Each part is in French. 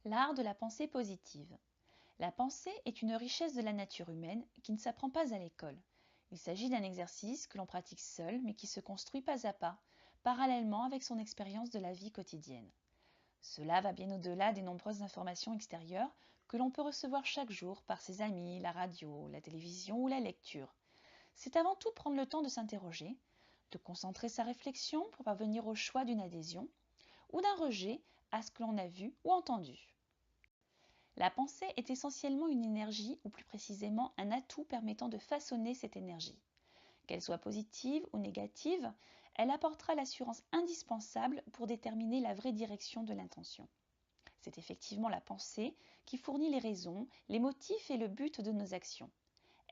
L'art de la pensée positive. La pensée est une richesse de la nature humaine qui ne s'apprend pas à l'école. Il s'agit d'un exercice que l'on pratique seul mais qui se construit pas à pas, parallèlement avec son expérience de la vie quotidienne. Cela va bien au-delà des nombreuses informations extérieures que l'on peut recevoir chaque jour par ses amis, la radio, la télévision ou la lecture. C'est avant tout prendre le temps de s'interroger, de concentrer sa réflexion pour parvenir au choix d'une adhésion ou d'un rejet à ce que l'on a vu ou entendu. La pensée est essentiellement une énergie, ou plus précisément un atout permettant de façonner cette énergie. Qu'elle soit positive ou négative, elle apportera l'assurance indispensable pour déterminer la vraie direction de l'intention. C'est effectivement la pensée qui fournit les raisons, les motifs et le but de nos actions.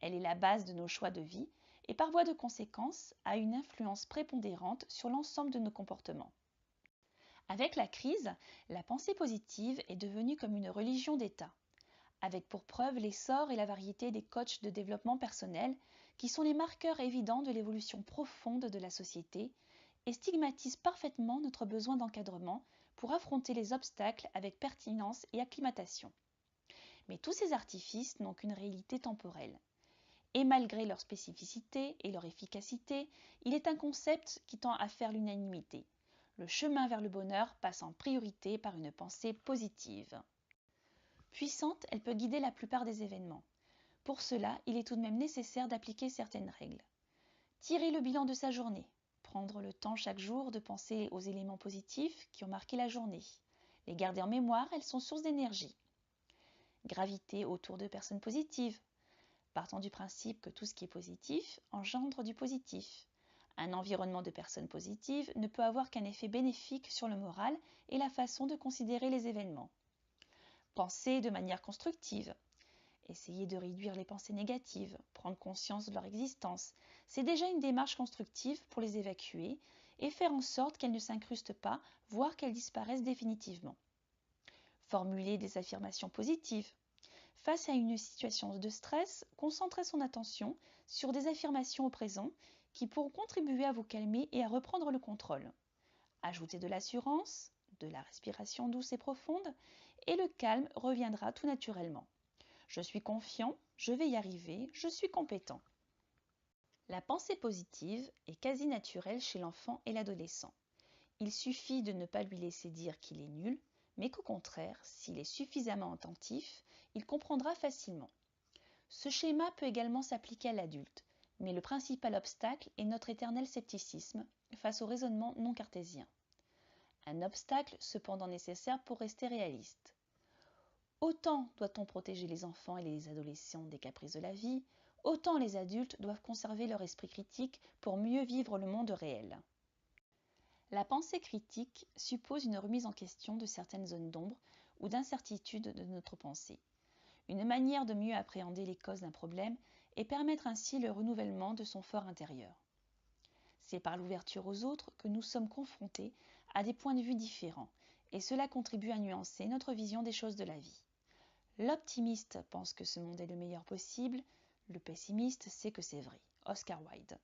Elle est la base de nos choix de vie et par voie de conséquence a une influence prépondérante sur l'ensemble de nos comportements. Avec la crise, la pensée positive est devenue comme une religion d'État, avec pour preuve l'essor et la variété des coachs de développement personnel qui sont les marqueurs évidents de l'évolution profonde de la société et stigmatisent parfaitement notre besoin d'encadrement pour affronter les obstacles avec pertinence et acclimatation. Mais tous ces artifices n'ont qu'une réalité temporelle. Et malgré leur spécificité et leur efficacité, il est un concept qui tend à faire l'unanimité. Le chemin vers le bonheur passe en priorité par une pensée positive. Puissante, elle peut guider la plupart des événements. Pour cela, il est tout de même nécessaire d'appliquer certaines règles. Tirer le bilan de sa journée. Prendre le temps chaque jour de penser aux éléments positifs qui ont marqué la journée. Les garder en mémoire, elles sont source d'énergie. Graviter autour de personnes positives. Partant du principe que tout ce qui est positif engendre du positif. Un environnement de personnes positives ne peut avoir qu'un effet bénéfique sur le moral et la façon de considérer les événements. Penser de manière constructive. Essayer de réduire les pensées négatives, prendre conscience de leur existence, c'est déjà une démarche constructive pour les évacuer et faire en sorte qu'elles ne s'incrustent pas, voire qu'elles disparaissent définitivement. Formuler des affirmations positives. Face à une situation de stress, concentrez son attention sur des affirmations au présent qui pourront contribuer à vous calmer et à reprendre le contrôle. Ajoutez de l'assurance, de la respiration douce et profonde, et le calme reviendra tout naturellement. Je suis confiant, je vais y arriver, je suis compétent. La pensée positive est quasi naturelle chez l'enfant et l'adolescent. Il suffit de ne pas lui laisser dire qu'il est nul, mais qu'au contraire, s'il est suffisamment attentif, il comprendra facilement. Ce schéma peut également s'appliquer à l'adulte, mais le principal obstacle est notre éternel scepticisme face au raisonnement non cartésien. Un obstacle cependant nécessaire pour rester réaliste. Autant doit-on protéger les enfants et les adolescents des caprices de la vie, autant les adultes doivent conserver leur esprit critique pour mieux vivre le monde réel. La pensée critique suppose une remise en question de certaines zones d'ombre ou d'incertitude de notre pensée. Une manière de mieux appréhender les causes d'un problème et permettre ainsi le renouvellement de son fort intérieur. C'est par l'ouverture aux autres que nous sommes confrontés à des points de vue différents et cela contribue à nuancer notre vision des choses de la vie. L'optimiste pense que ce monde est le meilleur possible, le pessimiste sait que c'est vrai. Oscar Wilde.